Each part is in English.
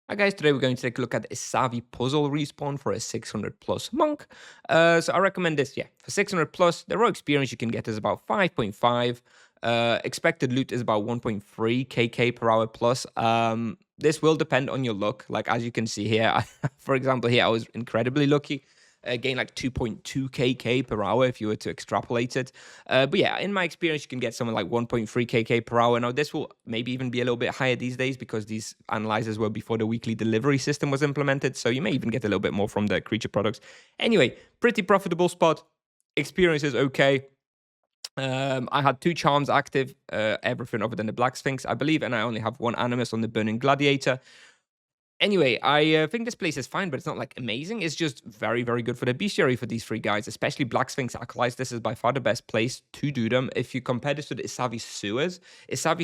Hi guys, today we're going to take a look at the Issavi puzzle respawn for a 600 plus monk. So I recommend this, yeah, for 600 plus, the raw experience you can get is about 5.5. Expected loot is about 1.3 kk per hour plus. This will depend on your luck. Like as you can see here, for example, here I was incredibly lucky. Gain like 2.2 kk per hour if you were to extrapolate it. But yeah, in my experience, you can get something like 1.3 kk per hour. Now, this will maybe even be a little bit higher these days because these analyzers were before the weekly delivery system was implemented. So you may even get a little bit more from the creature products. Anyway, pretty profitable spot. Experience is okay. I had 2 charms active, everything other than the Black Sphinx, I believe, and I only have 1 Animus on the Burning Gladiator. Anyway, I think this place is fine, but it's not like amazing. It's just very, very good for the bestiary for these 3 guys, especially Black Sphinx Acolytes. This is by far the best place to do them. If you compare this to the Issavi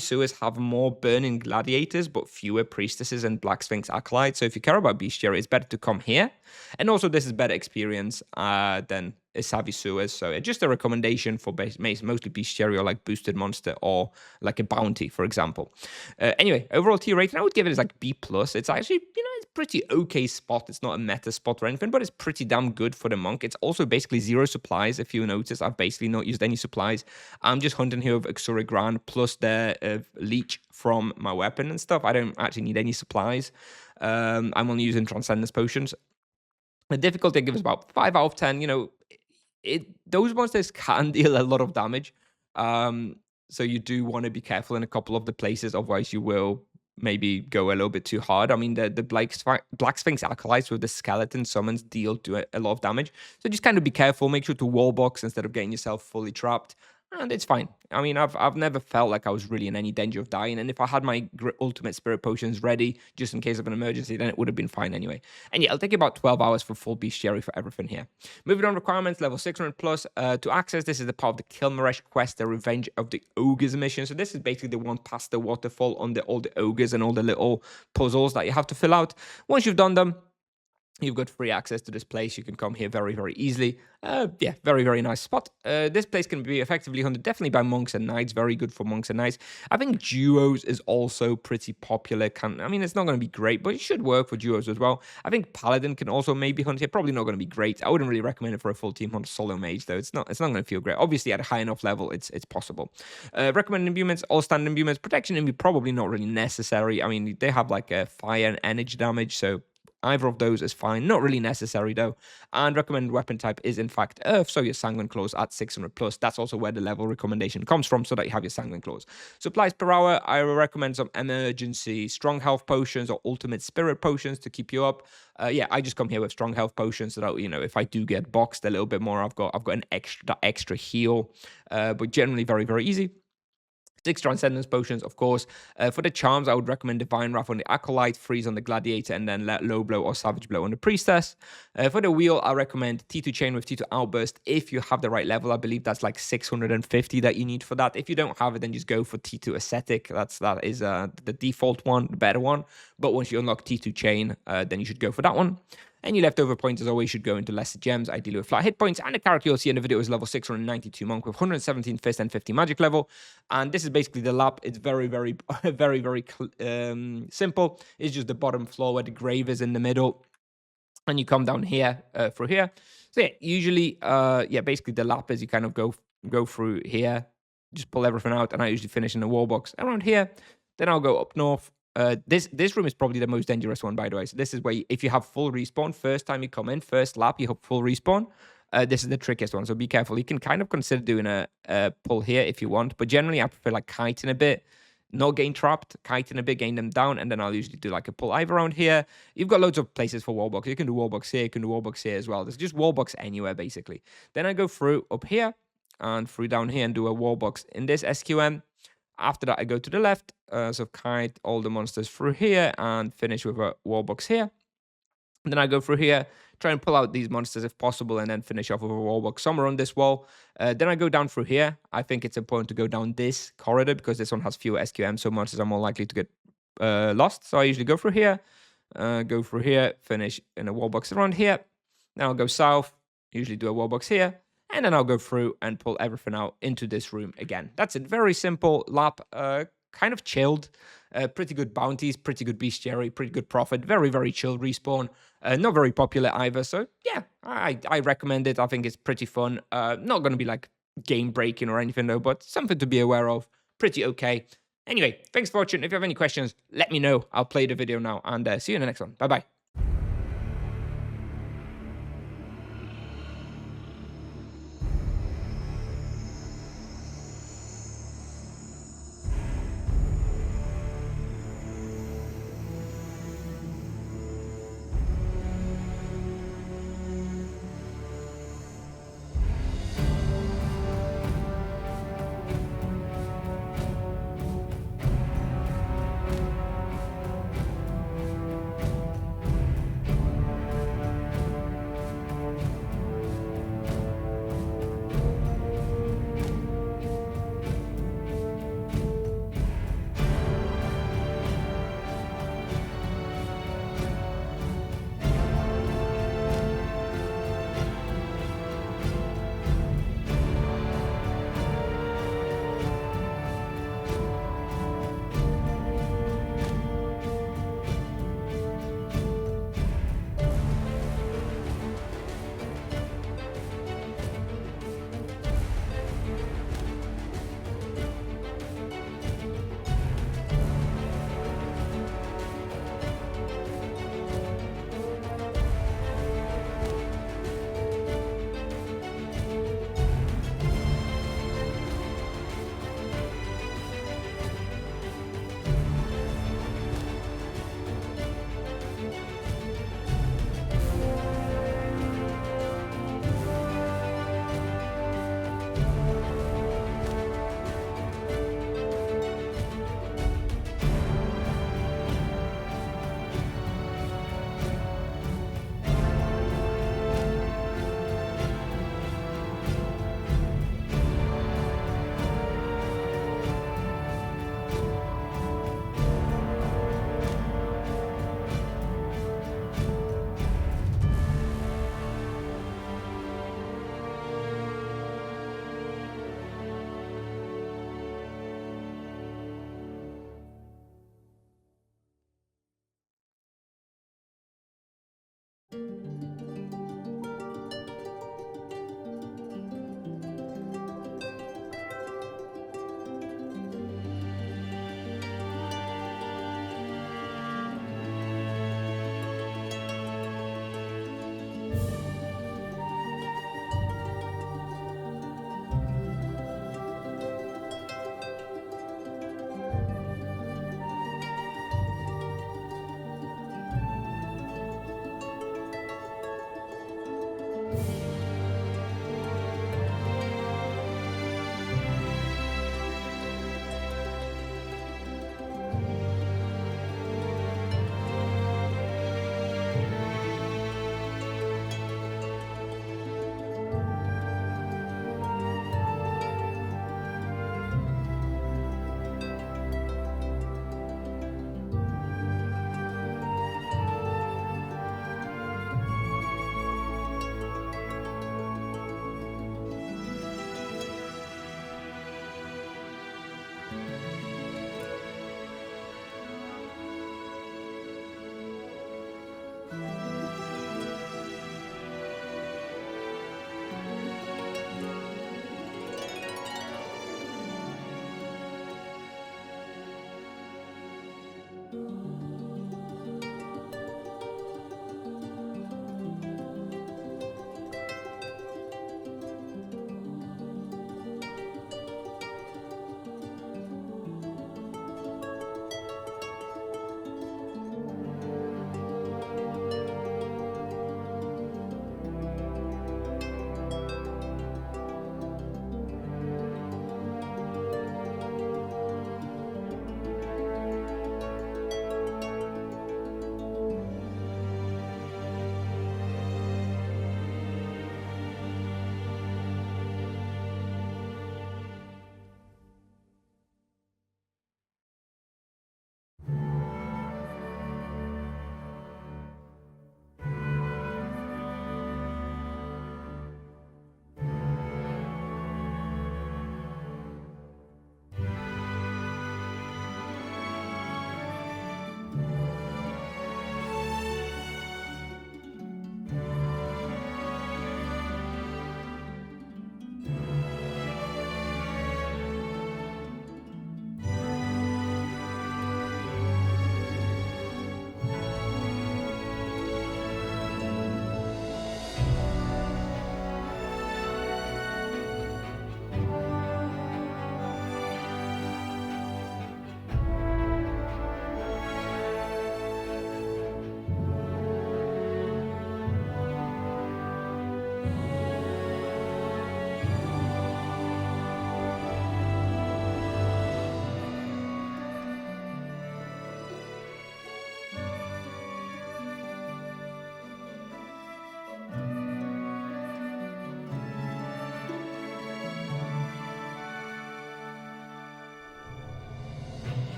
sewers have more Burning Gladiators, but fewer Priestesses and Black Sphinx Acolytes. So if you care about bestiary, it's better to come here. And also, this is better experience than Issavi sewers. So just a recommendation for mostly bestiary or like boosted monster or like a bounty, for example. Anyway, overall tier rating, I would give it as like B+. It's actually, it's pretty okay spot. It's not a meta spot or anything, but it's pretty damn good for the monk. It's also basically 0 supplies. If you notice, I've basically not used any supplies. I'm just hunting here with Exura Grand plus the leech from my weapon and stuff. I don't actually need any supplies. I'm only using Transcendence potions. The difficulty I give is about 5 out of 10. Those monsters can deal a lot of damage. So you do want to be careful in a couple of the places, otherwise you will maybe go a little bit too hard. I mean, the Black Sphinx Acolytes with the skeleton summons deal do a lot of damage. So just kind of be careful. Make sure to wall box instead of getting yourself fully trapped. And it's fine. I mean, I've never felt like I was really in any danger of dying. And if I had my ultimate spirit potions ready, just in case of an emergency, then it would have been fine anyway. And yeah, it'll take about 12 hours for full bestiary for everything here. Moving on, requirements, level 600 plus. To access, this is the part of the Kilmaresh quest, the Revenge of the Ogres mission. So this is basically the one past the waterfall on all the ogres and all the little puzzles that you have to fill out. Once you've done them, you've got free access to this place. You can come here very, very easily. Yeah, very, very nice spot. This place can be effectively hunted definitely by monks and knights. Very good for monks and knights. I think duos is also pretty popular. I mean, it's not going to be great, but it should work for duos as well. I think paladin can also maybe hunt here. Probably not going to be great. I wouldn't really recommend it for a full team hunt solo mage though. It's not going to feel great. Obviously, at a high enough level, it's possible. Recommended imbuements, all standard imbuements. Protection imbu probably not really necessary. I mean, they have like a fire and energy damage, so either of those is fine. Not really necessary, though. And recommended weapon type is, in fact, Earth. So your Sanguine Claws at 600 plus. That's also where the level recommendation comes from, so that you have your Sanguine Claws. Supplies per hour, I recommend some emergency strong health potions or ultimate spirit potions to keep you up. Yeah, I just come here with strong health potions so that, if I do get boxed a little bit more, I've got an extra heal. But generally very, very easy. 6 Transcendence Potions, of course. For the charms, I would recommend Divine Wrath on the Acolyte, Freeze on the Gladiator, and then let Low Blow or Savage Blow on the Priestess. For the wheel, I recommend T2 Chain with T2 Outburst if you have the right level. I believe that's like 650 that you need for that. If you don't have it, then just go for T2 Ascetic. That is the default one, the better one. But once you unlock T2 Chain, then you should go for that one. And your leftover points, as always, should go into lesser gems, ideally with flat hit points. And the character you'll see in the video is level 692 Monk with 117 Fist and 50 Magic level. And this is basically the lap. It's very, very, very, very simple. It's just the bottom floor where the grave is in the middle. And you come down here through here. So yeah, usually, basically the lap is you kind of go through here, just pull everything out. And I usually finish in the wall box around here. Then I'll go up north. This room is probably the most dangerous one, by the way. So this is where if you have full respawn, first time you come in, first lap, you have full respawn. This is the trickiest one, so be careful. You can kind of consider doing a pull here if you want, but generally I prefer like kiting a bit, not getting trapped, kiting a bit, getting them down, and then I'll usually do like a pull either around here. You've got loads of places for wallbox. You can do wallbox here, you can do wallbox here as well. There's just wallbox anywhere, basically. Then I go through up here and through down here and do a wallbox in this SQM. After that, I go to the left, so kite all the monsters through here and finish with a wall box here. And then I go through here, try and pull out these monsters if possible, and then finish off with a wall box somewhere on this wall. Then I go down through here. I think it's important to go down this corridor because this one has fewer SQM, so monsters are more likely to get lost. So I usually go through here, finish in a wall box around here. Then I'll go south, usually do a wall box here. And then I'll go through and pull everything out into this room again. That's it. Very simple lap. kind of chilled. Pretty good bounties, pretty good bestiary, pretty good profit. Very, very chill respawn. Not very popular either. So yeah, I recommend it. I think it's pretty fun. Not going to be like game breaking or anything though, but something to be aware of. Pretty okay. Anyway, thanks for watching. If you have any questions, let me know. I'll play the video now and see you in the next one. Bye bye.